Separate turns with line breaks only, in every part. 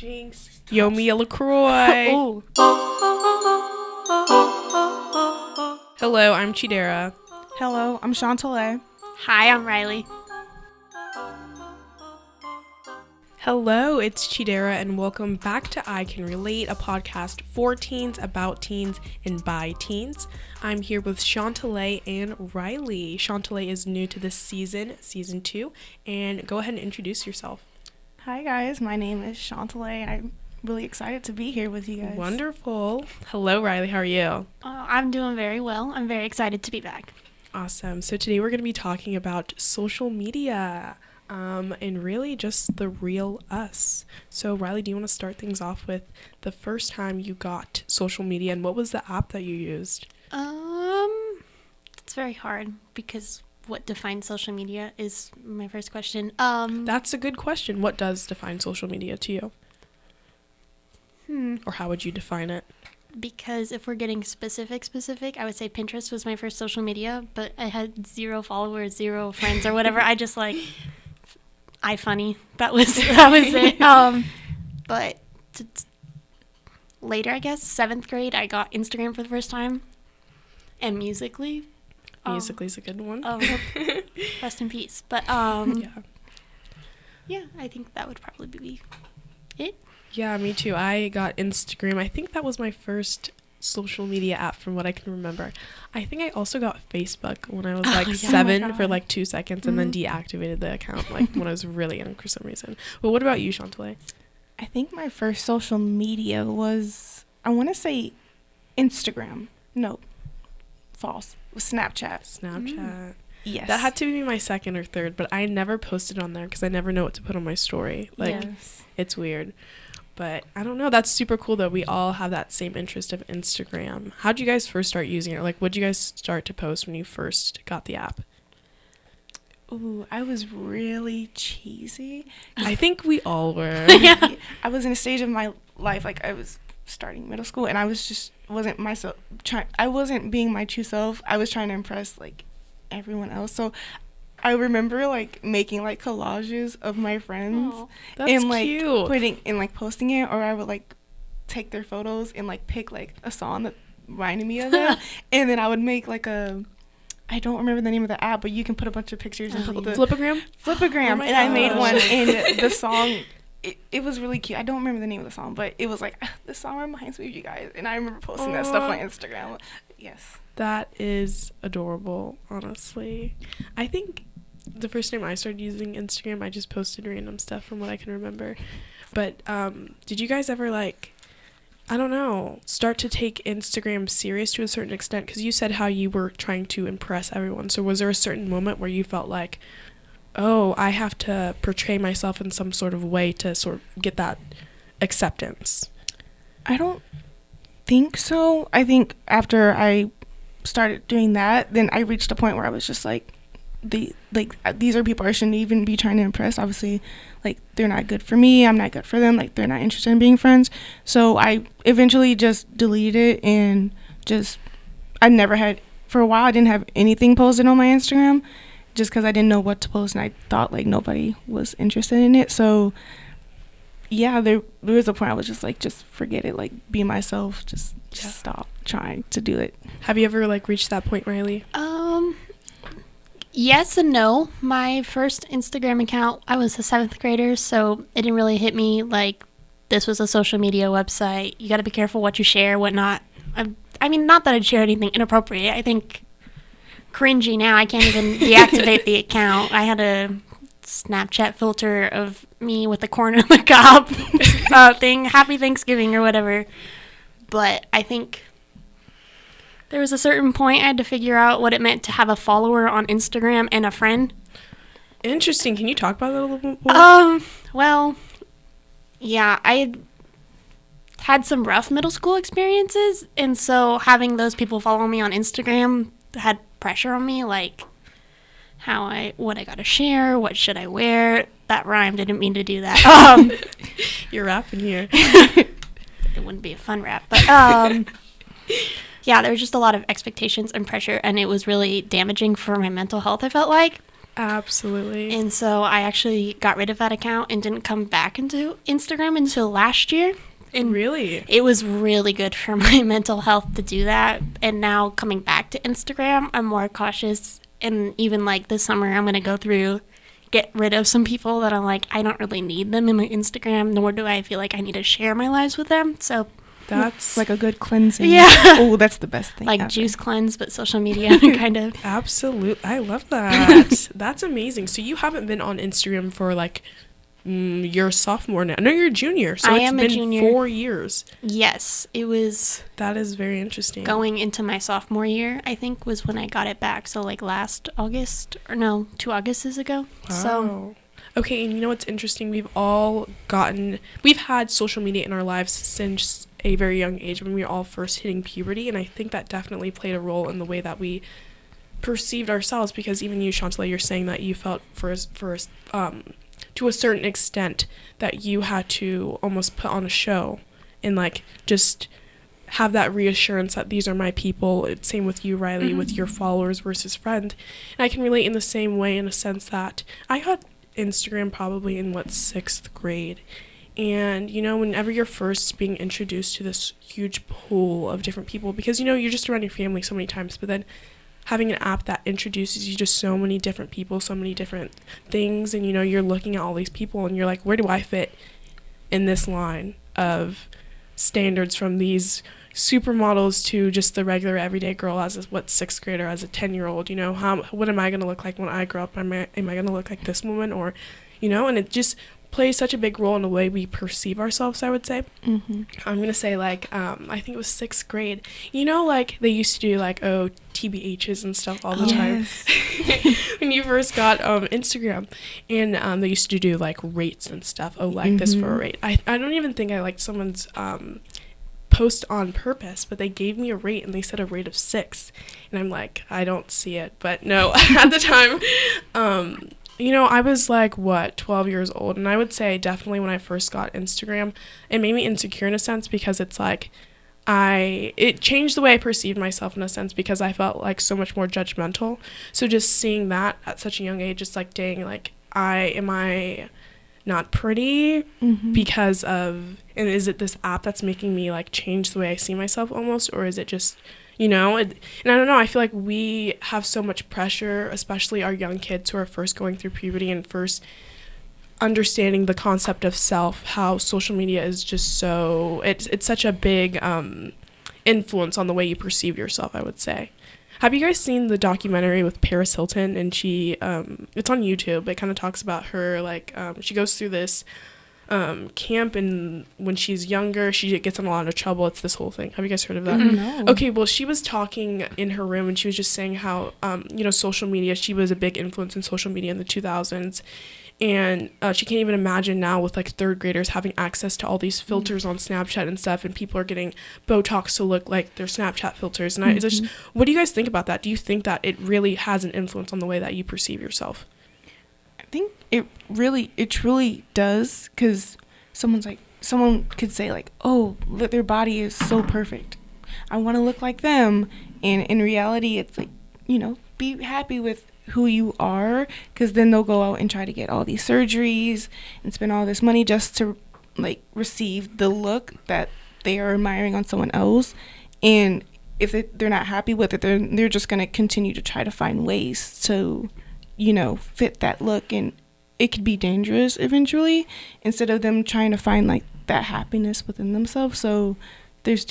Jinx. Yo, Mia LaCroix.
Oh.
Hello, I'm Chidera.
Hello, I'm Chantalay.
Hi, I'm Riley.
Hello, it's Chidera, and welcome back to I Can Relate, a podcast for teens, about teens, and by teens. I'm here with Chantalay and Riley. Chantalay is new to this season 2, and go ahead and introduce yourself.
Hi guys, my name is Chantalay. I'm really excited to be here with you guys.
Wonderful. Hello, Riley. How are you?
I'm doing very well. I'm very excited to be back.
Awesome. So today we're going to be talking about social media. And really just the real us. So Riley, do you want to start things off with the first time you got social media and what was the app that you used?
It's very hard because what defines social media is my first question.
That's a good question. What does define social media to you? Or how would you define it?
Because if we're getting specific, I would say Pinterest was my first social media, but I had 0 followers, 0 friends or whatever. I just like iFunny. That was it. But later, I guess, 7th grade, I got Instagram for the first time. And Musical.ly.
Musical.ly's a good one.
Rest in peace. But yeah, I think that would probably be it.
Yeah, me too. I got Instagram. I think that was my first social media app from what I can remember. I think I also got Facebook when I was like 7 for like 2 seconds and then deactivated the account like when I was really young for some reason. But what about you, Chantalay?
I think my first social media was, I want to say Instagram. No, false. It was Snapchat.
Snapchat.
Yes.
That had to be my second or third, but I never posted on there because I never know what to put on my story. Like, It's weird. But I don't know. That's super cool that we all have that same interest of Instagram. How'd you guys first start using it? Like, what'd you guys start to post when you first got the app?
Ooh, I was really cheesy.
I think we all were.
Yeah. I was in a stage of my life, like I was starting middle school, and I was just wasn't myself. I wasn't being my true self. I was trying to impress like everyone else. So I remember like making like collages of my friends
That's
and like
cute.
putting and like posting it, or I would like take their photos and like pick like a song that reminded me of it, and then I would make like I don't remember the name of the app, but you can put a bunch of pictures and put the
Flipagram?
Flipagram, and I made one, and the song. It was really cute. I don't remember the name of the song, but it was like, this song reminds me of you guys. And I remember posting that stuff on Instagram. Yes.
That is adorable, honestly. I think the first time I started using Instagram, I just posted random stuff from what I can remember. But did you guys ever, like, I don't know, start to take Instagram serious to a certain extent? Because you said how you were trying to impress everyone. So was there a certain moment where you felt like, oh, I have to portray myself in some sort of way to sort of get that acceptance?
I don't think so. I think after I started doing that, then I reached a point where I was just like, these are people I shouldn't even be trying to impress. Obviously, like, they're not good for me. I'm not good for them. Like, they're not interested in being friends. So I eventually just deleted it and for a while, I didn't have anything posted on my Instagram, just because I didn't know what to post, and I thought like nobody was interested in it. So yeah, there was a point I was just like, just forget it, like, be myself, just stop trying to do it.
Have you ever like reached that point, Riley?
Yes and no. My first Instagram account, I was a 7th grader, so it didn't really hit me like this was a social media website. You got to be careful what you share, whatnot. I mean, not that I'd share anything inappropriate. I think cringy now. I can't even deactivate the account. I had a Snapchat filter of me with the corn on the cob thing, Happy Thanksgiving or whatever. But I think there was a certain point I had to figure out what it meant to have a follower on Instagram and a friend.
Interesting. Can you talk about that a little bit more?
Well, yeah, I had some rough middle school experiences, and so having those people follow me on Instagram had pressure on me, like what I gotta share, what should I wear. That rhymed. I didn't mean to do that.
You're rapping here.
It wouldn't be a fun rap, but yeah, there was just a lot of expectations and pressure, and it was really damaging for my mental health, I felt like.
Absolutely.
And so I actually got rid of that account and didn't come back into Instagram until last year. And
Really?
it was really good for my mental health to do that. And now coming back to Instagram, I'm more cautious. And even like this summer, I'm going to go through, get rid of some people that I'm like, I don't really need them in my Instagram, nor do I feel like I need to share my lives with them. So
That's
like a good cleansing.
Yeah.
Oh, that's the best thing.
like
ever.
juice cleanse, but social media kind of.
absolute. I love that. That's amazing. So you haven't been on Instagram for like you're a sophomore now. No, you're a junior. So
I
it's
am a
been
junior.
4 years.
Yes, it was
That is very interesting.
going into my sophomore year, I think, was when I got it back. So like last August, or no, 2 Augusts ago. So
Wow. Okay, and you know what's interesting? We've had social media in our lives since a very young age when we were all first hitting puberty, and I think that definitely played a role in the way that we perceived ourselves, because even you, Chantal, you're saying that you felt to a certain extent that you had to almost put on a show and like just have that reassurance that these are my people. It's same with you, Riley, with your followers versus friend. And I can relate in the same way, in a sense that I got Instagram probably in 6th grade. And, you know, whenever you're first being introduced to this huge pool of different people, because, you know, you're just around your family so many times, but then having an app that introduces you to so many different people, so many different things, and, you know, you're looking at all these people and you're like, where do I fit in this line of standards, from these supermodels to just the regular everyday girl as a 6th grader, as a 10-year-old, you know, what am I going to look like when I grow up? Am I going to look like this woman? Or, you know, and it just plays such a big role in the way we perceive ourselves, I would say.
Mm-hmm.
I'm going to say, like, I think it was 6th grade. You know, like, they used to do, like, TBHs and stuff all the time. When you first got Instagram. And they used to do, like, rates and stuff. Oh, like this for a rate. I don't even think I liked someone's post on purpose, but they gave me a rate and they said a rate of 6. And I'm like, I don't see it. But no, at the time, you know, I was like, 12 years old. And I would say definitely when I first got Instagram, it made me insecure in a sense, because it's like, it changed the way I perceived myself in a sense, because I felt like so much more judgmental. So just seeing that at such a young age, it's like, dang, like, am I not pretty because of, and is it this app that's making me like change the way I see myself almost, or is it just, you know, and I don't know, I feel like we have so much pressure, especially our young kids who are first going through puberty and first understanding the concept of self, how social media is just so, it's such a big influence on the way you perceive yourself, I would say. Have you guys seen the documentary with Paris Hilton? And she, it's on YouTube. It kind of talks about her, like, she goes through this camp, and when she's younger, she gets in a lot of trouble. It's this whole thing. Have you guys heard of that?
No.
Okay, well, she was talking in her room, and she was just saying how, you know, social media, she was a big influence in social media in the 2000s. And she can't even imagine now with like 3rd graders having access to all these filters on Snapchat and stuff, and people are getting Botox to look like their Snapchat filters. And what do you guys think about that? Do you think that it really has an influence on the way that you perceive yourself?
I think it truly does, because someone could say like, oh, their body is so perfect, I want to look like them. And in reality, it's like, you know, be happy with who you are, because then they'll go out and try to get all these surgeries and spend all this money just to like receive the look that they are admiring on someone else. And if they're not happy with it, they're just going to continue to try to find ways to, you know, fit that look, and it could be dangerous eventually, instead of them trying to find like that happiness within themselves. So there's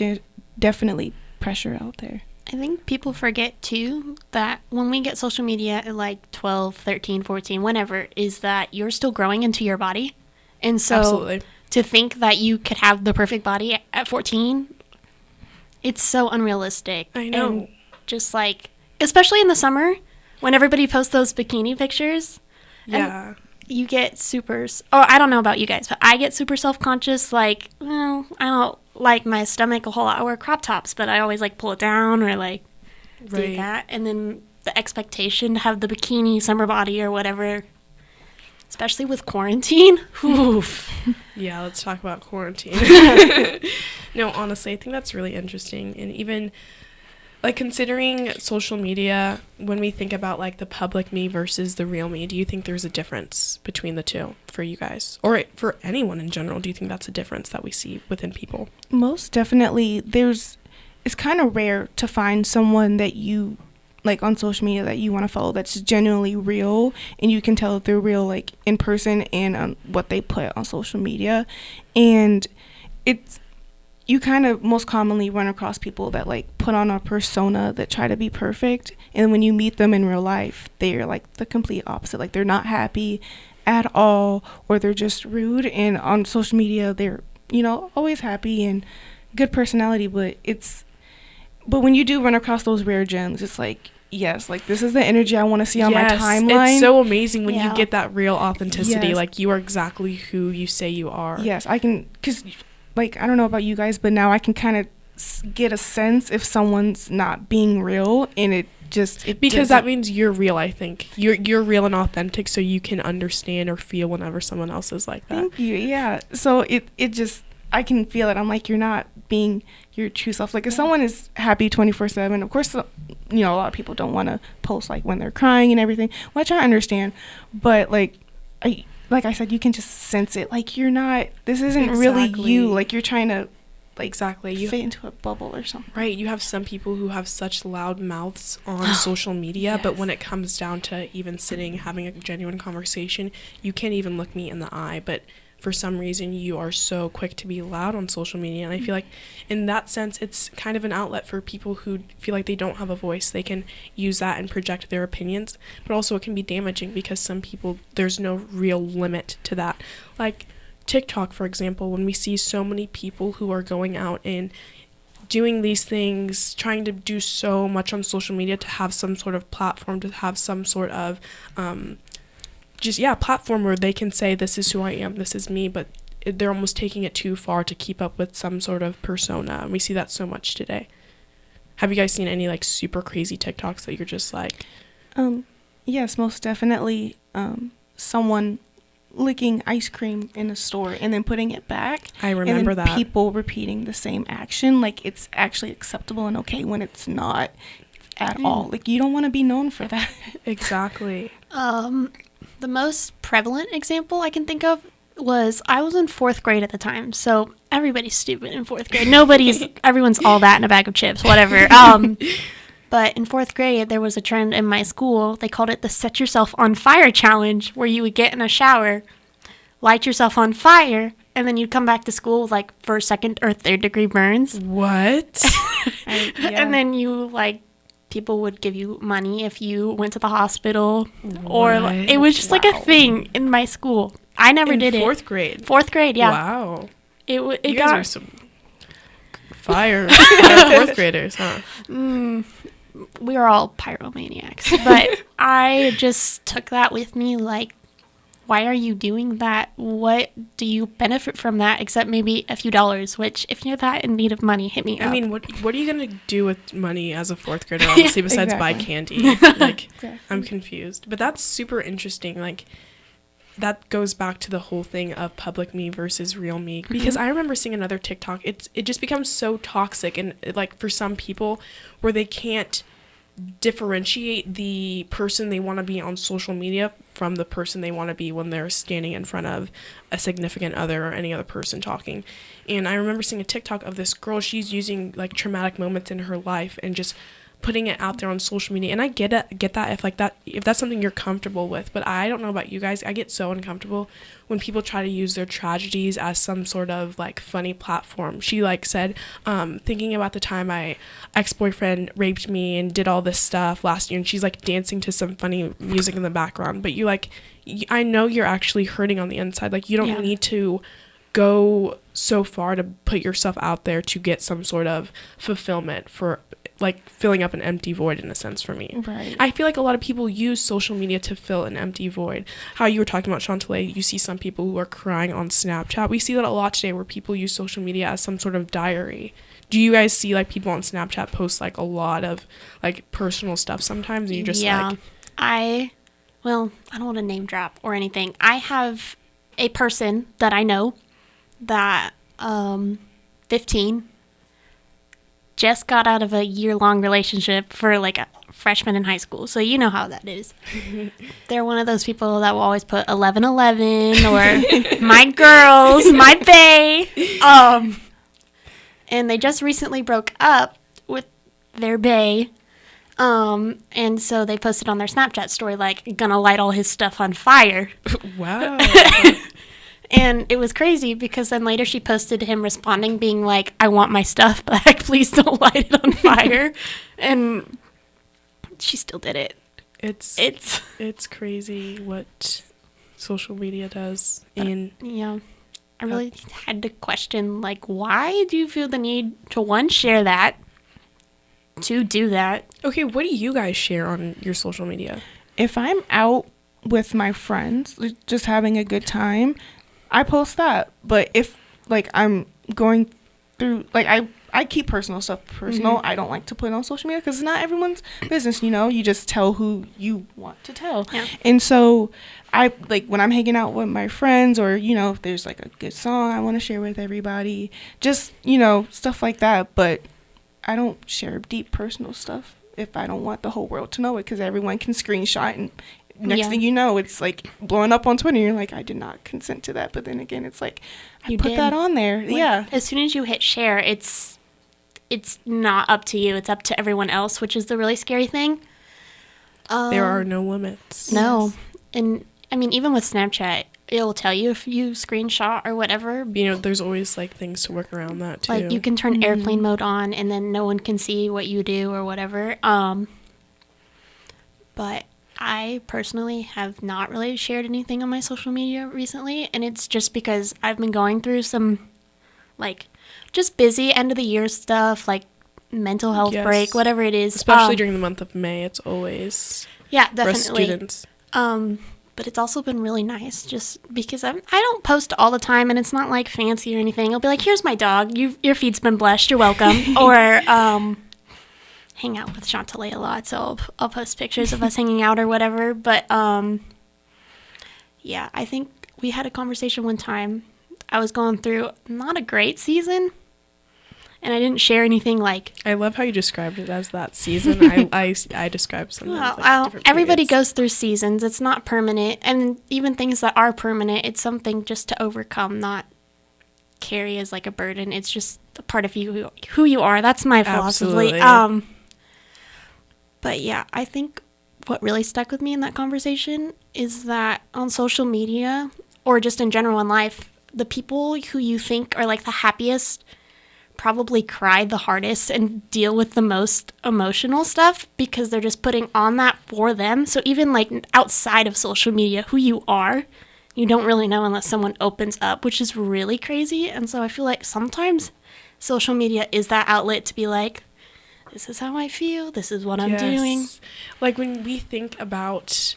definitely pressure out there.
I think people forget, too, that when we get social media at like 12, 13, 14, whenever, is that you're still growing into your body. And so
Absolutely.
to think that you could have the perfect body at 14, it's so unrealistic.
I know.
And just like, especially in the summer, when everybody posts those bikini pictures.
Yeah.
You get I don't know about you guys, but I get super self-conscious, like, well, I don't like my stomach a whole lot. I wear crop tops, but I always like pull it down or like do that. And then the expectation to have the bikini summer body or whatever, especially with quarantine. Oof.
Yeah, let's talk about quarantine. No, honestly, I think that's really interesting. And even Like, considering social media, when we think about like the public me versus the real me, do you think there's a difference between the two for you guys, or for anyone in general? Do you think that's a difference that we see within people?
Most definitely. It's kind of rare to find someone that you like on social media that you want to follow that's genuinely real, and you can tell if they're real like in person and on what they put on social media. And it's, you kind of most commonly run across people that like put on a persona that try to be perfect, and when you meet them in real life, they're like the complete opposite. Like they're not happy at all, or they're just rude, and on social media they're, you know, always happy and good personality. But when you do run across those rare gems, it's like, yes, like this is the energy I want to see on my timeline.
It's so amazing when
Yeah.
you get that real authenticity.
Yes.
Like, you are exactly who you say you are.
Yes, I can, because like I don't know about you guys, but now I can kind of get a sense if someone's not being real, and it
Because that
doesn't-
means you're real. I think you're real and authentic, so you can understand or feel whenever someone else is like that.
Thank you. Yeah. So it just, I can feel it. I'm like, you're not being your true self. Like if someone is happy 24/7, of course, you know, a lot of people don't want to post like when they're crying and everything, which I understand. But like I said, you can just sense it. Like you're not. This isn't really
Exactly.
you. Like you're trying to like
Exactly. You
fit into a bubble or something.
Right, you have some people who have such loud mouths on social media, but
Yes.
when it comes down to even sitting, having a genuine conversation, you can't even look me in the eye. But for some reason, you are so quick to be loud on social media. And I feel like in that sense, it's kind of an outlet for people who feel like they don't have a voice. They can use that and project their opinions, but also it can be damaging because some people, there's no real limit to that. Like TikTok, for example, when we see so many people who are going out and doing these things, trying to do so much on social media to have some sort of platform, to have some sort of platform where they can say, this is who I am, this is me, but they're almost taking it too far to keep up with some sort of persona, and we see that so much today. Have you guys seen any like super crazy TikToks that you're just like,
Yes, most definitely. Someone licking ice cream in a store and then putting it back.
I remember
and then
that.
people repeating the same action, like it's actually acceptable and okay when it's not at all. Like you don't want to be known for that.
Exactly.
The most prevalent example I can think of was I was in 4th grade at the time, so everybody's stupid in 4th grade. Everyone's all that in a bag of chips, whatever. But in 4th grade, there was a trend in my school. They called it the Set Yourself on Fire Challenge, where you would get in a shower, light yourself on fire, and then you'd come back to school with like 1st, 2nd, or 3rd degree burns.
What?
And then people would give you money if you went to the hospital, or it was just like a thing in my school. I never did it.
4th grade.
4th grade, yeah.
Wow.
It
You
got
guys are some fire 4th graders, huh?
we were all pyromaniacs, but I just took that with me. Like, why are you doing that? What do you benefit from that except maybe a few dollars? Which, if you're that in need of money, hit me up.
I mean, what are you gonna do with money as a 4th grader, honestly, besides buy
Exactly.
candy? Like,
Exactly.
I'm confused. But that's super interesting. Like, that goes back to the whole thing of public me versus real me. Because I remember seeing another TikTok. It just becomes so toxic, and like for some people, where they can't differentiate the person they want to be on social media from the person they want to be when they're standing in front of a significant other or any other person talking. And I remember seeing a TikTok of this girl. She's using like traumatic moments in her life and just putting it out there on social media. And I get that if that's something you're comfortable with, but I don't know about you guys, I get so uncomfortable when people try to use their tragedies as some sort of like funny platform. She like said, thinking about the time my ex-boyfriend raped me and did all this stuff last year, and she's like dancing to some funny music in the background, but I know you're actually hurting on the inside. Like, you don't need to go so far to put yourself out there to get some sort of fulfillment for like filling up an empty void, in a sense, for me.
Right.
I feel like a lot of people use social media to fill an empty void. How you were talking about Chantelay, you see some people who are crying on Snapchat. We see that a lot today where people use social media as some sort of diary. Do you guys see like people on Snapchat post like a lot of like personal stuff sometimes, and you're just like,
I don't want to name drop or anything. I have a person that I know that 15 just got out of a year-long relationship for like a freshman in high school, so you know how that is. They're one of those people that will always put 11:11 or my girls, my bae. And they just recently broke up with their bae. And so they posted on their Snapchat story, like, gonna light all his stuff on fire.
Wow.
And it was crazy because then later she posted him responding, being like, I want my stuff back. Please don't light it on fire. And she still did it.
It's crazy what social media does. And
I really had to question, like, why do you feel the need to, one, share that, to do that?
okay, what do you guys share on your social media?
If I'm out with my friends, just having a good time, I post that. But if, like, I'm going through, like, I keep personal stuff personal.
Mm-hmm.
I don't like to put it on social media because it's not everyone's business, you know? You just tell who you want to tell.
Yeah.
And so I, like, when I'm hanging out with my friends or, you know, if there's, like, a good song I want to share with everybody, just, you know, stuff like that. But I don't share deep personal stuff if I don't want the whole world to know it, because everyone can screenshot and next thing you know, it's like blowing up on Twitter. You're like, I did not consent to that. But then again, it's like, I put that on there. Yeah.
As soon as you hit share, it's not up to you. It's up to everyone else, which is the really scary thing.
There are no limits.
No. Yes. And I mean, even with Snapchat, it'll tell you if you screenshot or whatever.
You know, there's always like things to work around that too.
Like you can turn airplane mode on and then no one can see what you do or whatever. But I personally have not really shared anything on my social media recently, and it's just because I've been going through some, like, just busy end of the year stuff, like mental health break, whatever it is.
Especially during the month of May, it's always
definitely
for students.
But it's also been really nice just because I don't post all the time, and it's not like fancy or anything. I'll be like, here's my dog. Your feed's been blessed. You're welcome. Or hang out with Chantalay a lot, so I'll post pictures of us hanging out or whatever. But yeah, I think we had a conversation one time. I was going through not a great season, and I didn't share anything like.
I love how you described it as that season. I described something.
Well, everybody goes through seasons. It's not permanent, and even things that are permanent, it's something just to overcome, not carry as like a burden. It's just a part of you, who you are. That's my philosophy.
Absolutely.
But yeah, I think what really stuck with me in that conversation is that on social media, or just in general in life, the people who you think are like the happiest probably cry the hardest and deal with the most emotional stuff because they're just putting on that for them. So even like outside of social media, who you are, you don't really know unless someone opens up, which is really crazy. And so I feel like sometimes social media is that outlet to be like, this is how I feel, this is what I'm doing.
Like when we think about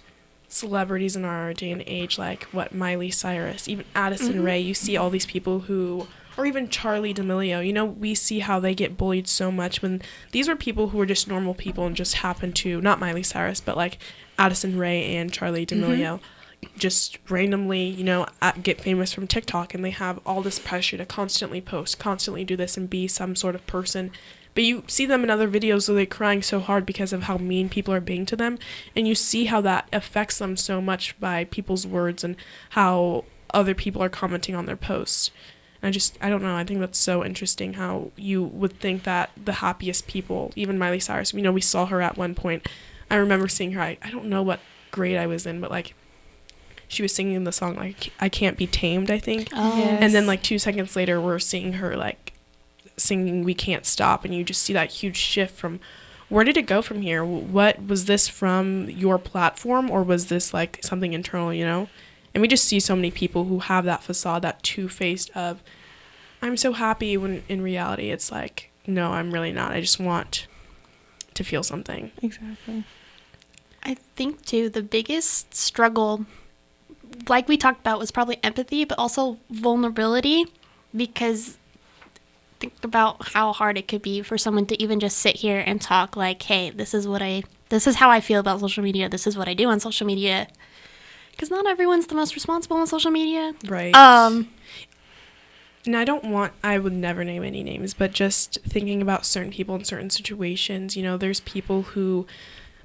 celebrities in our day and age, like what Miley Cyrus, even Addison Rae, you see all these people who, or even Charli D'Amelio, you know, we see how they get bullied so much when these are people who are just normal people and just happen to, not Miley Cyrus, but like Addison Rae and Charli D'Amelio, just randomly, you know, get famous from TikTok, and they have all this pressure to constantly post, constantly do this and be some sort of person. But you see them in other videos where they're crying so hard because of how mean people are being to them. And you see how that affects them so much by people's words and how other people are commenting on their posts. And I don't know, I think that's so interesting how you would think that the happiest people, even Miley Cyrus, you know, we saw her at one point. I remember seeing her, I don't know what grade I was in, but like she was singing the song like I Can't Be Tamed, I think.
Oh. Yes.
And then like 2 seconds later we're seeing her like singing We Can't Stop, and you just see that huge shift from where did it go from here? What was this from your platform, or was this like something internal, you know? And we just see so many people who have that facade, that two-faced of I'm so happy, when in reality it's like, no, I'm really not. I just want to feel something.
Exactly.
I think too the biggest struggle, like we talked about, was probably empathy, but also vulnerability, because think about how hard it could be for someone to even just sit here and talk like, hey, this is how I feel about social media. This is what I do on social media. Because not everyone's the most responsible on social media.
Right. and I would never name any names, but just thinking about certain people in certain situations, you know, there's people who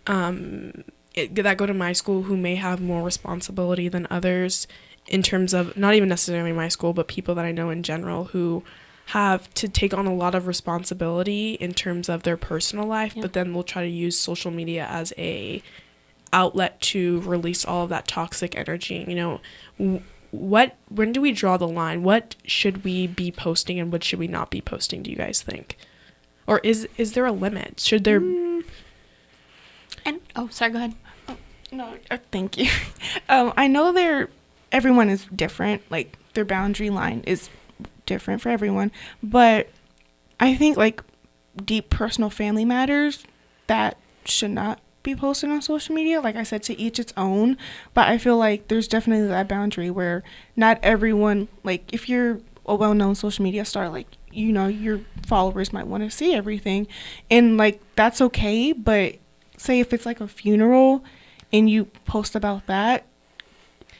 that go to my school who may have more responsibility than others in terms of not even necessarily my school, but people that I know in general who have to take on a lot of responsibility in terms of their personal life, but then we'll try to use social media as a outlet to release all of that toxic energy. You know, when do we draw the line? What should we be posting and what should we not be posting, do you guys think? Or is there a limit? Should there
And sorry, go ahead.
No, thank you. I know everyone is different. Like, their boundary line is different for everyone. But I think, like, deep personal family matters that should not be posted on social media. Like I said, to each its own. But I feel like there's definitely that boundary where not everyone, like, if you're a well-known social media star, like, you know, your followers might want to see everything. And, like, that's okay. But say if it's, like, a funeral and you post about that,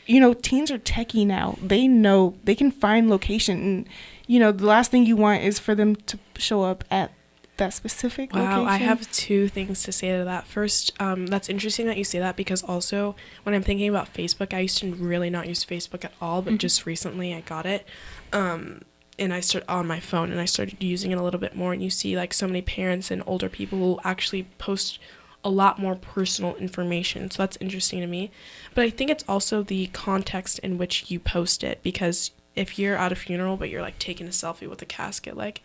you know, teens are techie now. They know, they can find location. And, you know, the last thing you want is for them to show up at that specific location.
Wow, I have two things to say to that. First, that's interesting that you say that, because also when I'm thinking about Facebook, I used to really not use Facebook at all, but just recently I got it. And I started on my phone and I started using it a little bit more, and you see like so many parents and older people who actually post a lot more personal information. So that's interesting to me. But I think it's also the context in which you post it, because if you're at a funeral but you're like taking a selfie with a casket, like,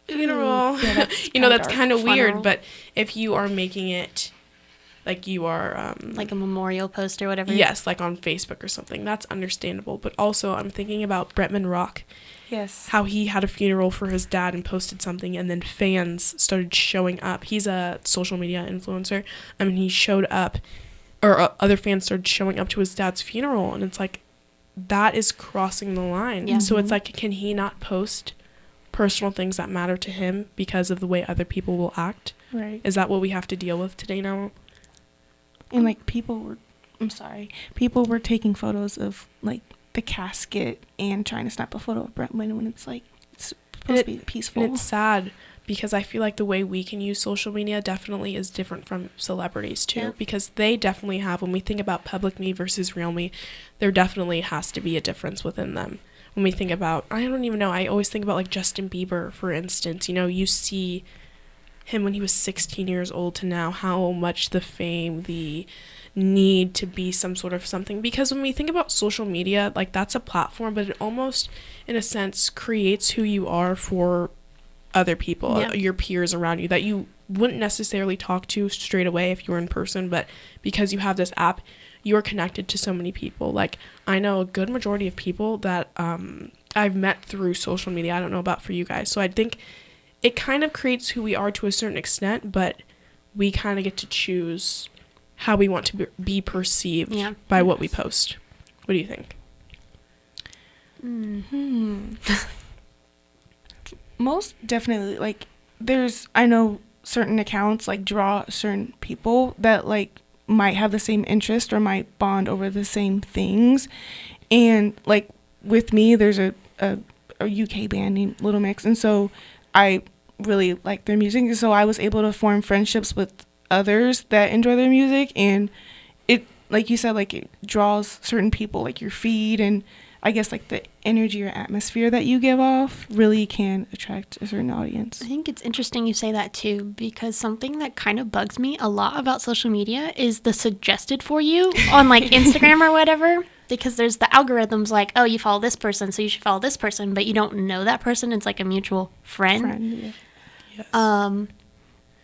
funeral,
yeah,
you know, that's kind of weird.
Funeral.
But if you are making it like you are
Like a memorial post or whatever.
yes, like on Facebook or something, that's understandable. But also I'm thinking about Bretman Rock,
Yes.
how he had a funeral for his dad and posted something, and then fans started showing up. He's a social media influencer. I mean, he showed up, or other fans started showing up to his dad's funeral, and it's like, that is crossing the line.
Yeah.
So it's like, can he not post personal things that matter to him because of the way other people will act?
Right.
Is that what we have to deal with today now?
And, like, people were taking photos of, like, the casket and trying to snap a photo of Brentman when it's, like, it's supposed to be peaceful.
And it's sad, because I feel like the way we can use social media definitely is different from celebrities too,
Yeah.
because they definitely have, when we think about public me versus real me, there definitely has to be a difference within them. When we think about, I don't even know, I always think about like Justin Bieber, for instance. You know, you see him when he was 16 years old to now, how much the fame, the need to be some sort of something. Because when we think about social media, like, that's a platform, but it almost, in a sense, creates who you are for other people,
Yeah.
your peers around you that you wouldn't necessarily talk to straight away if you were in person, but because you have this app, you're connected to so many people. Like, I know a good majority of people that I've met through social media. I don't know about for you guys. So I think it kind of creates who we are to a certain extent, but we kind of get to choose how we want to be perceived by what we post. What do you think?
Most definitely, like, I know certain accounts, like, draw certain people that, like, might have the same interest or might bond over the same things. And, like, with me, there's a UK band named Little Mix, and so I really like their music, and so I was able to form friendships with others that enjoy their music, and it, like you said, like, it draws certain people, like your feed, and I guess, like, the energy or atmosphere that you give off really can attract a certain audience.
I think it's interesting you say that too, because something that kind of bugs me a lot about social media is the suggested for you on like Instagram or whatever, because there's the algorithms like, oh, you follow this person, so you should follow this person, but you don't know that person. It's like a mutual friend.
Yeah.
Yes.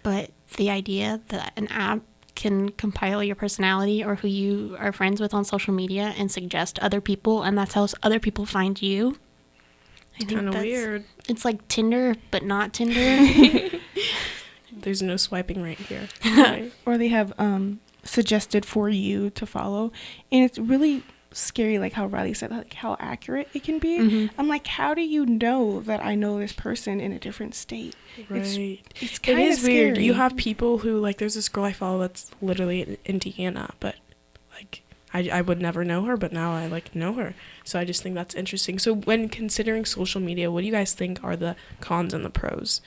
But the idea that an app can compile your personality or who you are friends with on social media and suggest other people, and that's how other people find you. I think
Kind of
that's
weird.
It's like Tinder, but not Tinder.
There's no swiping right here. Right.
Or they have suggested for you to follow, and it's really scary, like how Riley said, like how accurate it can be.
Mm-hmm.
I'm like, how do you know that I know this person in a different state?
Right.
It's
It
kind of
is weird.
scary.
You have people who, like, there's this girl I follow that's literally in Indiana, but, like, I would never know her, but now I like know her. So I just think that's interesting. So when considering social media, what do you guys think are the cons and the pros?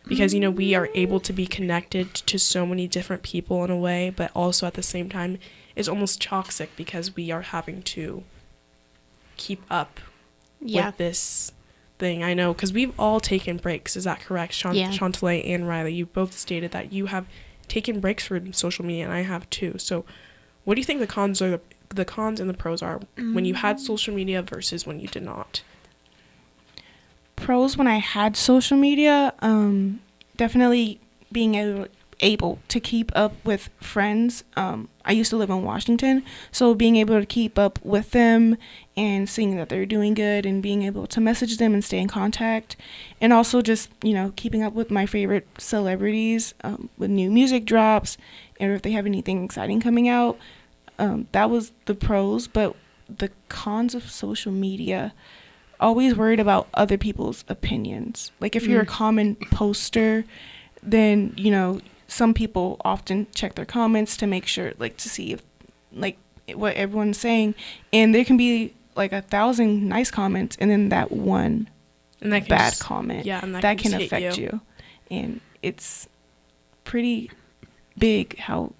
Because, you know, we are able to be connected to so many different people in a way, but also at the same time is almost toxic because we are having to keep up with this thing. I know, because we've all taken breaks. Is that correct? Chantalee and Riley, you both stated that you have taken breaks from social media, and I have too. So what do you think the cons and the pros are when you had social media versus when you did not?
Pros when I had social media, definitely being able to keep up with friends. I used to live in Washington, so being able to keep up with them and seeing that they're doing good and being able to message them and stay in contact, and also just, you know, keeping up with my favorite celebrities with new music drops or if they have anything exciting coming out. That was the pros. But the cons of social media, always worried about other people's opinions. Like if you're a common poster, then, you know, some people often check their comments to make sure, like, to see if, like, what everyone's saying. And there can be like 1,000 nice comments and then that one bad comment that can affect you. And it's pretty big how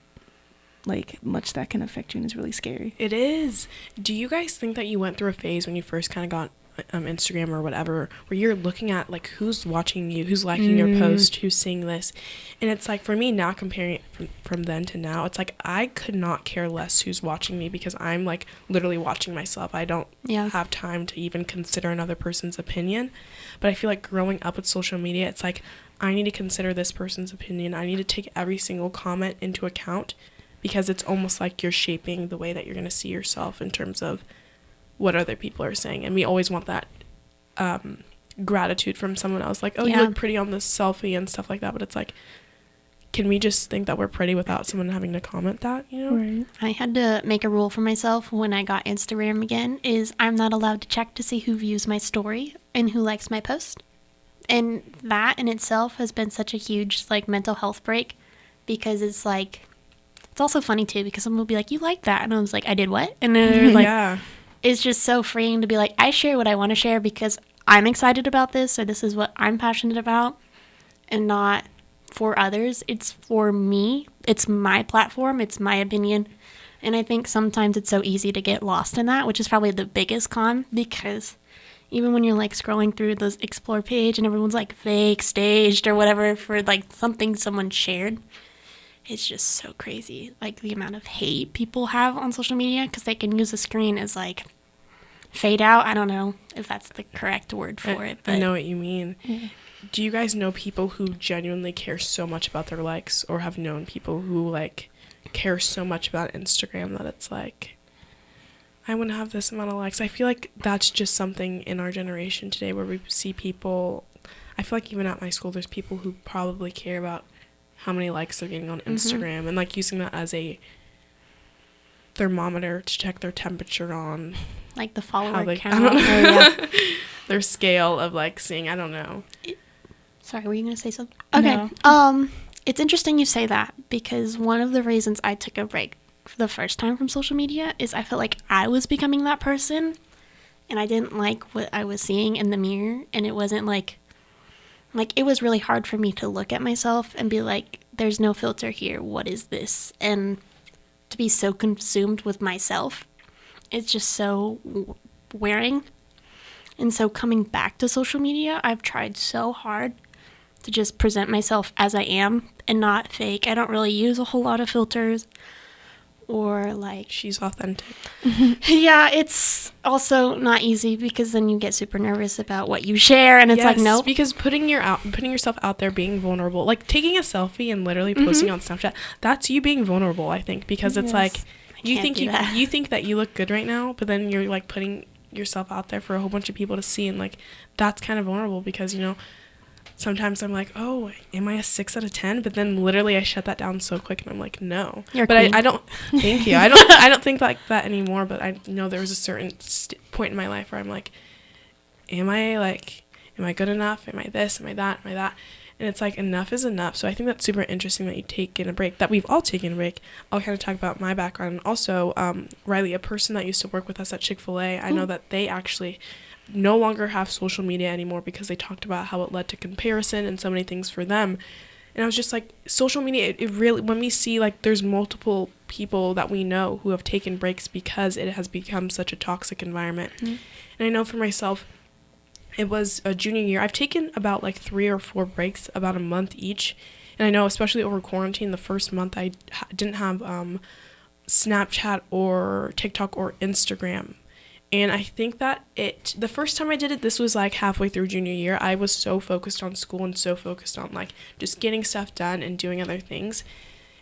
like much that can affect you, and it's really scary.
It is. Do you guys think that you went through a phase when you first kind of got Instagram or whatever, where you're looking at like who's watching you, who's liking your post, who's seeing this? And it's like, for me now, comparing it from then to now, it's like I could not care less who's watching me, because I'm like literally watching myself. I don't have time to even consider another person's opinion. But I feel like growing up with social media, it's like I need to consider this person's opinion. I need to take every single comment into account, because it's almost like you're shaping the way that you're going to see yourself in terms of what other people are saying. And we always want that gratitude from someone else, like, oh, you look pretty on this selfie and stuff like that. But it's like, can we just think that we're pretty without someone having to comment that, you know?
Right. I had to make a rule for myself when I got Instagram again, is I'm not allowed to check to see who views my story and who likes my post. And that in itself has been such a huge like mental health break, because it's like, it's also funny too, because someone will be like, you like that, and I was like, I did what? And then they're like, it's just so freeing to be like, I share what I want to share because I'm excited about this, or this is what I'm passionate about, and not for others. It's for me. It's my platform. It's my opinion. And I think sometimes it's so easy to get lost in that, which is probably the biggest con, because even when you're like scrolling through those explore page and everyone's like fake staged or whatever for like something someone shared, it's just so crazy, like the amount of hate people have on social media, because they can use the screen as like fade out. I don't know if that's the correct word for it, but
I know what you mean. Do you guys know people who genuinely care so much about their likes, or have known people who like care so much about Instagram that it's like, I want to have this amount of likes? I feel like that's just something in our generation today, where we see people, I feel like even at my school there's people who probably care about how many likes they're getting on Instagram, and like using that as a thermometer to check their temperature on,
like the follower count,
their scale of like seeing, I don't know.
Sorry, were you gonna say something? Okay. No. It's interesting you say that, because one of the reasons I took a break for the first time from social media is I felt like I was becoming that person, and I didn't like what I was seeing in the mirror, and it wasn't like it was really hard for me to look at myself and be like, there's no filter here, what is this? And to be so consumed with myself, it's just so wearing. And so coming back to social media, I've tried so hard to just present myself as I am and not fake. I don't really use a whole lot of filters, or like,
she's authentic.
Yeah, it's also not easy, because then you get super nervous about what you share, and it's like, no,
because putting yourself out there, being vulnerable, like taking a selfie and literally posting on Snapchat, that's you being vulnerable, I think, because it's like you think that you look good right now, but then you're like putting yourself out there for a whole bunch of people to see, and like that's kind of vulnerable, because, you know, sometimes I'm like, oh, am I a 6 out of 10? But then literally I shut that down so quick, and I'm like, no.
You're
but
queen.
I don't. Thank you. I don't think like that anymore. But I know there was a certain point in my life where I'm like, am I good enough? Am I this? Am I that? Am I that? And it's like, enough is enough. So I think that's super interesting that you taken a break, that we've all taken a break. I'll kind of talk about my background. Also, Riley, a person that used to work with us at Chick-fil-A, I know that they actually no longer have social media anymore because they talked about how it led to comparison and so many things for them. And I was just like, social media, it really, when we see like there's multiple people that we know who have taken breaks because it has become such a toxic environment. And I know for myself, it was a junior year. I've taken about like 3 or 4 breaks, about a month each. And I know, especially over quarantine, the first month I didn't have Snapchat or TikTok or Instagram. And I think that the first time I did it, this was like halfway through junior year. I was so focused on school and so focused on like just getting stuff done and doing other things.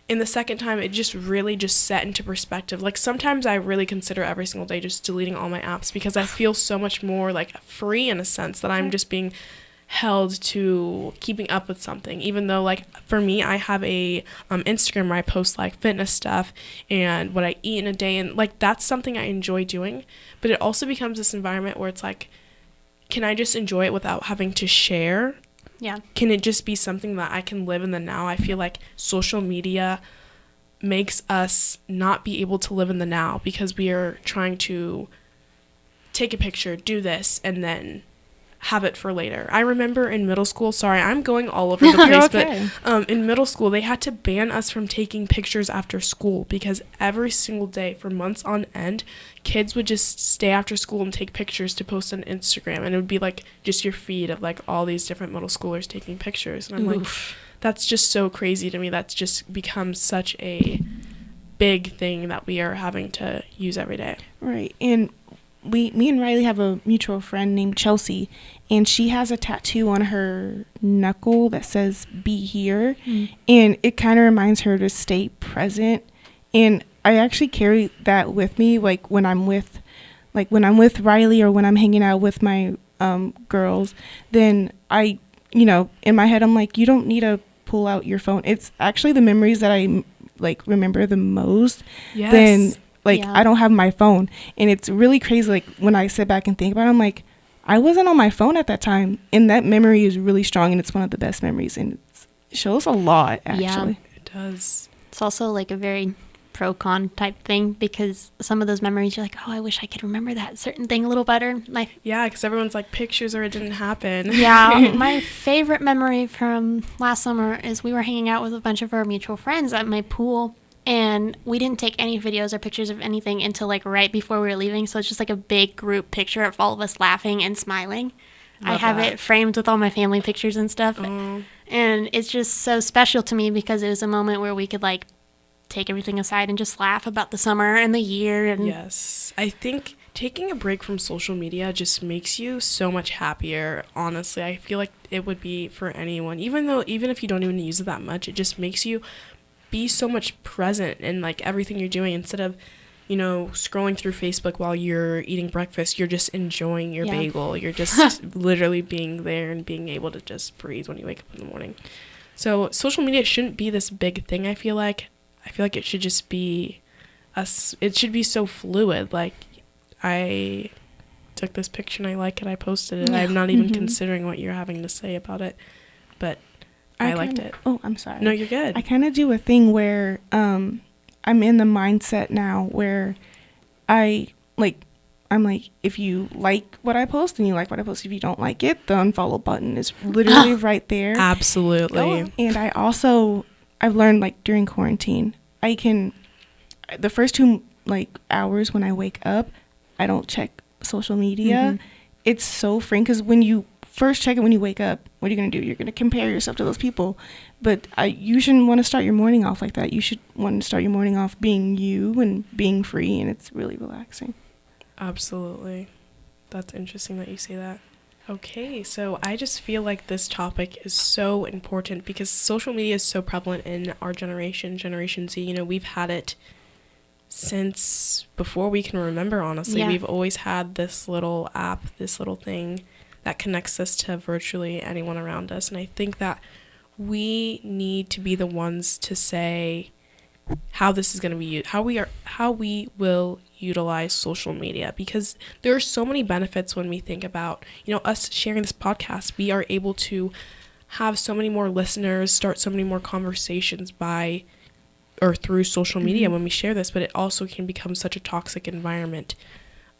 And the second time, it just really just set into perspective. Like sometimes I really consider every single day just deleting all my apps because I feel so much more like free in a sense that I'm just being held to keeping up with something. Even though like for me, I have a Instagram where I post like fitness stuff and what I eat in a day, and like that's something I enjoy doing. But it also becomes this environment where it's like, can I just enjoy it without having to share?
Yeah.
Can it just be something that I can live in the now? I feel like social media makes us not be able to live in the now because we are trying to take a picture, do this, and then have it for later. I remember in middle school, sorry, I'm going all over the place,
okay.
But in middle school, they had to ban us from taking pictures after school because every single day for months on end, kids would just stay after school and take pictures to post on Instagram, and it would be like just your feed of like all these different middle schoolers taking pictures. And I'm like, that's just so crazy to me. That's just become such a big thing that we are having to use every day.
Right. And me and Riley have a mutual friend named Chelsea, and she has a tattoo on her knuckle that says "Be here," and it kind of reminds her to stay present. And I actually carry that with me, like when I'm with Riley or when I'm hanging out with my girls. Then I, in my head, I'm like, you don't need to pull out your phone. It's actually the memories that I like remember the most.
Yes.
Then. I don't have my phone, and it's really crazy. Like when I sit back and think about it, I'm like, I wasn't on my phone at that time, and that memory is really strong, and it's one of the best memories, and it shows a lot, actually.
Yeah.
It does.
It's also like a very pro-con type thing because some of those memories you're like, oh, I wish I could remember that certain thing a little better.
Yeah, because everyone's like pictures or it didn't happen.
Yeah, my favorite memory from last summer is we were hanging out with a bunch of our mutual friends at my pool. And we didn't take any videos or pictures of anything until like right before we were leaving. So it's just like a big group picture of all of us laughing and smiling. I have it framed with all my family pictures and stuff. And it's just so special to me because it was a moment where we could like take everything aside and just laugh about the summer and the year. And
yes. I think taking a break from social media just makes you so much happier. Honestly, I feel like it would be for anyone. Even if you don't even use it that much, it just makes you be so much present in like everything you're doing instead of scrolling through Facebook while you're eating breakfast. You're just enjoying your bagel. You're just literally being there and being able to just breathe when you wake up in the morning. So social media shouldn't be this big thing. I feel like it should just be it should be so fluid. Like I took this picture and I like it, I posted it. I'm not even considering what you're having to say about it, but I liked it.
Oh, I'm sorry.
No, you're good.
I kind of do a thing where I'm in the mindset now where I'm like, if you like what I post, then you like what I post. If you don't like it, the unfollow button is literally right there.
Absolutely.
And I've learned like during quarantine, the first 2 hours when I wake up, I don't check social media. It's so freeing because when you first check it when you wake up, what are you going to do? You're going to compare yourself to those people. But you shouldn't want to start your morning off like that. You should want to start your morning off being you and being free, and it's really relaxing.
Absolutely. That's interesting that you say that. Okay, so I just feel like this topic is so important because social media is so prevalent in our generation, Generation Z. We've had it since before we can remember, honestly.
Yeah.
We've always had this little app, this little thing that connects us to virtually anyone around us. And I think that we need to be the ones to say how this is going to be used, how we will utilize social media, because there are so many benefits when we think about, us sharing this podcast. We are able to have so many more listeners, start so many more conversations by or through social media when we share this, but it also can become such a toxic environment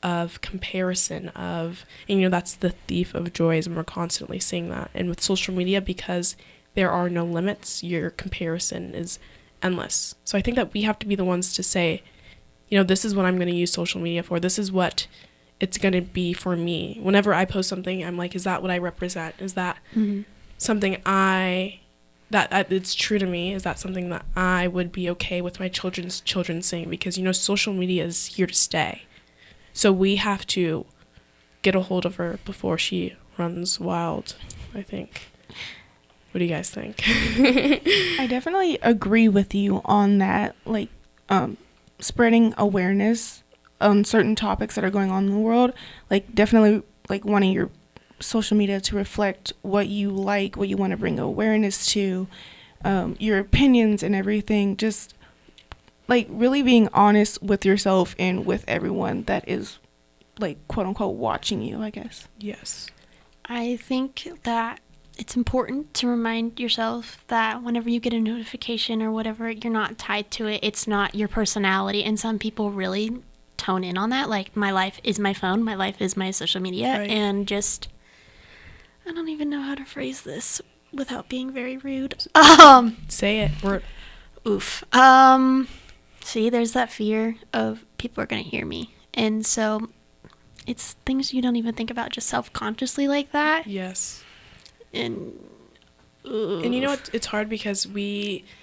of comparison of, and that's the thief of joys, and we're constantly seeing that. And with social media, because there are no limits, your comparison is endless. So I think that we have to be the ones to say, this is what I'm going to use social media for. This is what it's going to be for me. Whenever I post something, I'm like, is that what I represent? Is that something that it's true to me? Is that something that I would be okay with my children seeing? Because, social media is here to stay. So we have to get a hold of her before she runs wild, I think. What do you guys think?
I definitely agree with you on that, like, spreading awareness on certain topics that are going on in the world. Like, definitely, like, wanting your social media to reflect what you like, what you want to bring awareness to, your opinions and everything. Just, like, really being honest with yourself and with everyone that is, like, quote unquote watching you, I guess.
Yes.
I think that it's important to remind yourself that whenever you get a notification or whatever, you're not tied to it. It's not your personality. And some people really tone in on that. Like, my life is my phone. My life is my social media.
Right.
And just, I don't even know how to phrase this without being very rude.
Say it.
Oof. See, there's that fear of people are going to hear me. And so it's things you don't even think about just self-consciously like that.
Yes.
And
it's hard because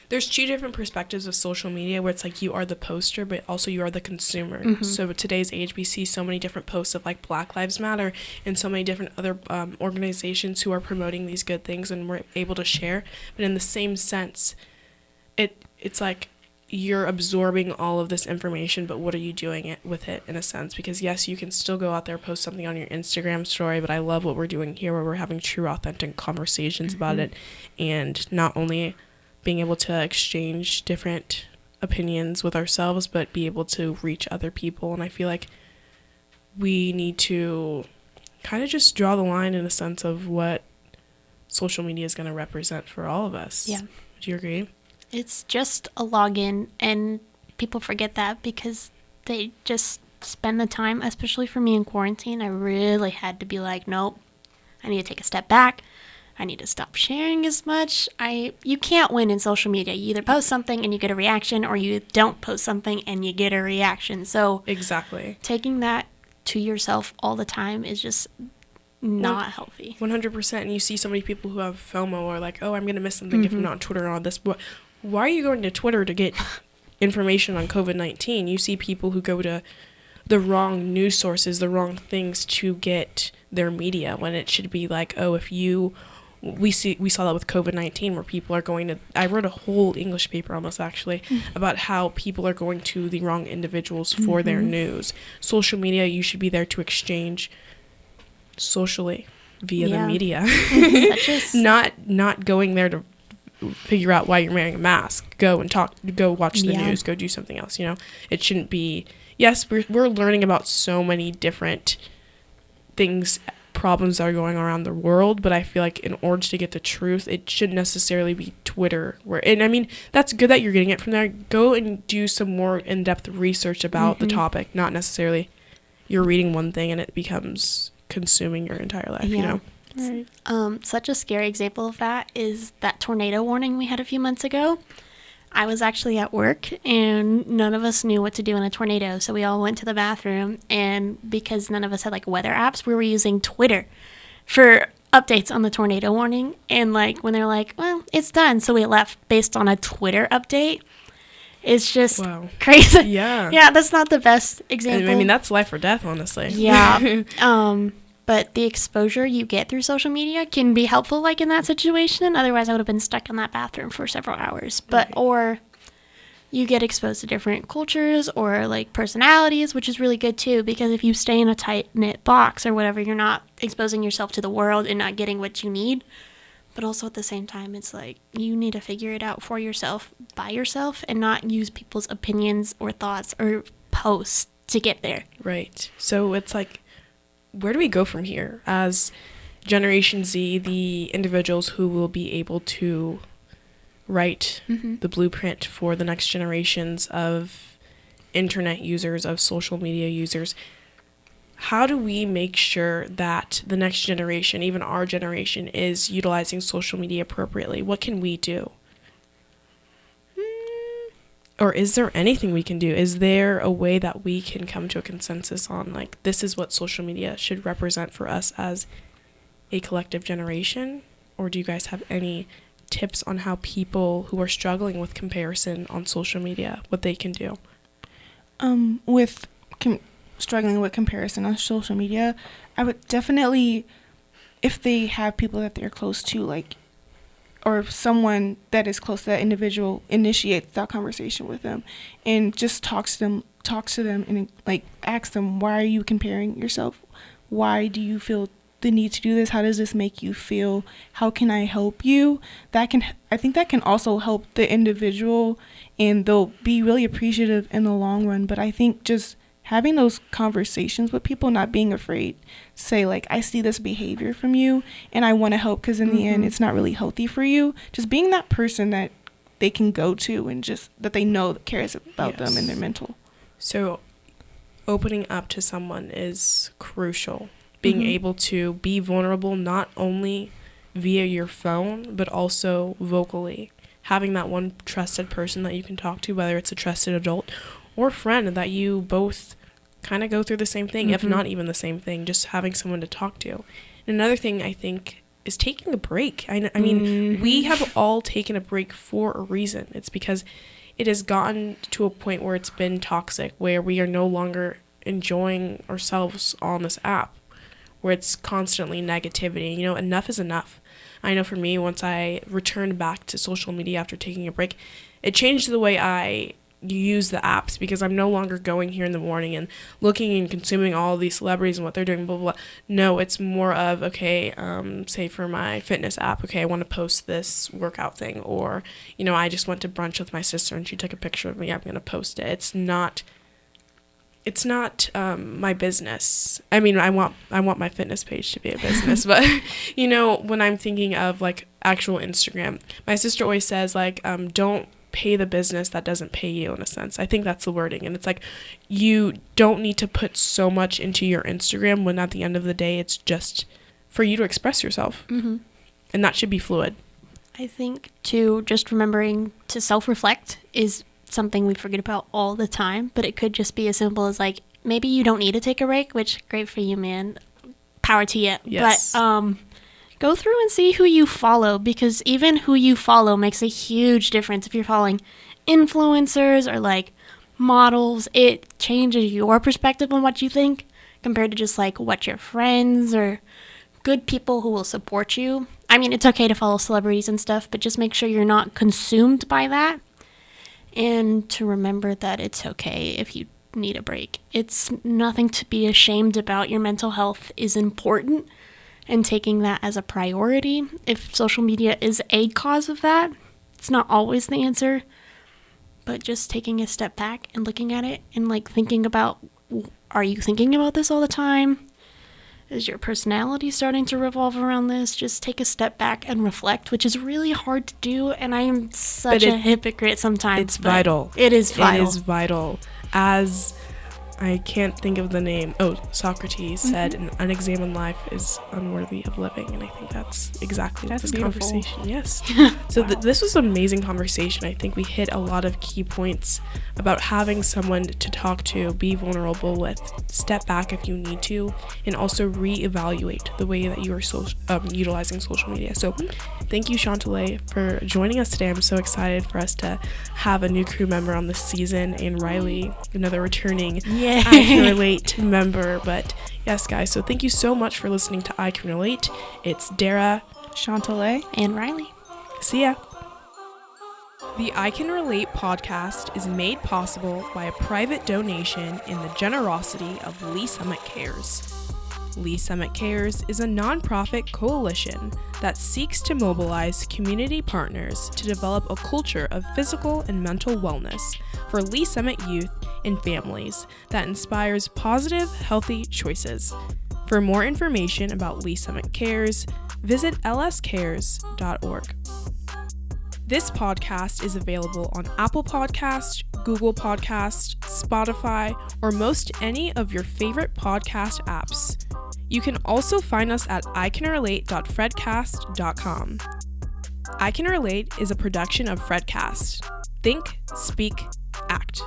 there's two different perspectives of social media where it's like you are the poster, but also you are the consumer.
Mm-hmm.
So with today's age, we see so many different posts of like Black Lives Matter and so many different other organizations who are promoting these good things, and we're able to share. But in the same sense, it's like you're absorbing all of this information, but what are you doing with it in a sense? Because yes, you can still go out there, post something on your Instagram story, but I love what we're doing here where we're having true, authentic conversations about it, and not only being able to exchange different opinions with ourselves, but be able to reach other people. And I feel like we need to kind of just draw the line in a sense of what social media is going to represent for all of us.
Yeah.
Do you agree?
it's just a login, and people forget that because they just spend the time, especially for me in quarantine. I really had to be like, nope, I need to take a step back. I need to stop sharing as much. You can't win in social media. You either post something and you get a reaction, or you don't post something and you get a reaction. So
exactly,
taking that to yourself all the time is just not healthy.
100%. And you see so many people who have FOMO, or like, oh, I'm going to miss something if I'm not on Twitter and all this. But why are you going to Twitter to get information on COVID-19? You see people who go to the wrong news sources, the wrong things to get their media, when it should be like, oh, we saw that with COVID-19, where people are going to, I wrote a whole English paper on this actually, about how people are going to the wrong individuals for their news. Social media, you should be there to exchange socially via the media. Not going there to figure out why you're wearing a mask. Go and talk, go watch the news, go do something else, It shouldn't be, yes, we're learning about so many different things, problems that are going around the world, but I feel like in order to get the truth, it shouldn't necessarily be Twitter, and I mean, that's good that you're getting it from there. Go and do some more in-depth research about the topic, not necessarily you're reading one thing and it becomes consuming your entire life.
Right. Such a scary example of that is that tornado warning we had a few months ago. I was actually at work, and none of us knew what to do in a tornado, so we all went to the bathroom, and because none of us had like weather apps, we were using Twitter for updates on the tornado warning. And like when they're like, well, it's done, so we left based on a Twitter update. It's just crazy. Yeah, that's not the best example.
I mean, that's life or death, honestly.
Yeah. But the exposure you get through social media can be helpful, like in that situation. Otherwise, I would have been stuck in that bathroom for several hours. Or you get exposed to different cultures or like personalities, which is really good too, because if you stay in a tight-knit box or whatever, you're not exposing yourself to the world and not getting what you need. But also at the same time, it's like you need to figure it out for yourself, by yourself, and not use people's opinions or thoughts or posts to get there.
Right. So it's like, where do we go from here as Generation Z, the individuals who will be able to write the blueprint for the next generations of internet users, of social media users, how do we make sure that the next generation, even our generation, is utilizing social media appropriately? What can we do? Or is there anything we can do? Is there a way that we can come to a consensus on, like, this is what social media should represent for us as a collective generation? Or do you guys have any tips on how people who are struggling with comparison on social media, what they can do?
With struggling with comparison on social media, I would definitely, if they have people that they're close to, like, or someone that is close to that individual, initiates that conversation with them and just talks to them and, like, asks them, why are you comparing yourself? Why do you feel the need to do this? How does this make you feel? How can I help you? I think that can also help the individual, and they'll be really appreciative in the long run. But I think just having those conversations with people, not being afraid to say, like, I see this behavior from you and I want to help, because in the end it's not really healthy for you. Just being that person that they can go to and just that they know that cares about them and their mental.
So opening up to someone is crucial. Being able to be vulnerable, not only via your phone, but also vocally. Having that one trusted person that you can talk to, whether it's a trusted adult or friend, that you both kind of go through the same thing, if not even the same thing, just having someone to talk to. And another thing I think is taking a break. I mean, we have all taken a break for a reason. It's because it has gotten to a point where it's been toxic, where we are no longer enjoying ourselves on this app, where it's constantly negativity. You know, enough is enough. I know for me, once I returned back to social media after taking a break, it changed the way I use the apps, because I'm no longer going here in the morning and looking and consuming all these celebrities and what they're doing, blah, blah, blah. No, it's more of, okay, say for my fitness app, okay, I want to post this workout thing, or, you know, I just went to brunch with my sister and she took a picture of me, I'm going to post it. It's not my business. I mean, I want my fitness page to be a business, but, you know, when I'm thinking of, like, actual Instagram, my sister always says, like, don't pay the business that doesn't pay you, in a sense. I think that's the wording. And it's like, you don't need to put so much into your Instagram when at the end of the day, it's just for you to express yourself. And that should be fluid.
I think, too, just remembering to self-reflect is something we forget about all the time, but it could just be as simple as, like, maybe you don't need to take a break, which, great for you, man. Power to you.
Yes.
But go through and see who you follow, because even who you follow makes a huge difference. If you're following influencers or, like, models, it changes your perspective on what you think compared to just, like, what your friends or good people who will support you. I mean, it's okay to follow celebrities and stuff, but just make sure you're not consumed by that. And to remember that it's okay if you need a break. It's nothing to be ashamed about. Your mental health is important, and taking that as a priority. If social media is a cause of that, it's not always the answer, but just taking a step back and looking at it and, like, thinking about, are you thinking about this all the time? Is your personality starting to revolve around this? Just take a step back and reflect, which is really hard to do, and I am such a hypocrite sometimes.
It's vital.
It is vital.
It is vital. As I can't think of the name. Oh, Socrates said, an unexamined life is unworthy of living. And I think that's exactly what this
beautiful.
conversation. Yes. So this was an amazing conversation. I think we hit a lot of key points about having someone to talk to, be vulnerable with, step back if you need to, and also reevaluate the way that you are utilizing social media. So thank you, Chantalee, for joining us today. I'm so excited for us to have a new crew member on this season, and Riley, another returning I Can Relate member. But yes, guys, so thank you so much for listening to I Can Relate. It's Dara,
Chantalee,
and Riley.
See ya. The I Can Relate podcast is made possible by a private donation and the generosity of Lee Summit Cares. Lee Summit Cares is a nonprofit coalition that seeks to mobilize community partners to develop a culture of physical and mental wellness for Lee Summit youth and families that inspires positive, healthy choices. For more information about Lee Summit Cares, visit lscares.org. This podcast is available on Apple Podcast, Google Podcast, Spotify, or most any of your favorite podcast apps. You can also find us at icanrelate.fredcast.com. I Can Relate is a production of Fredcast. Think, speak, act.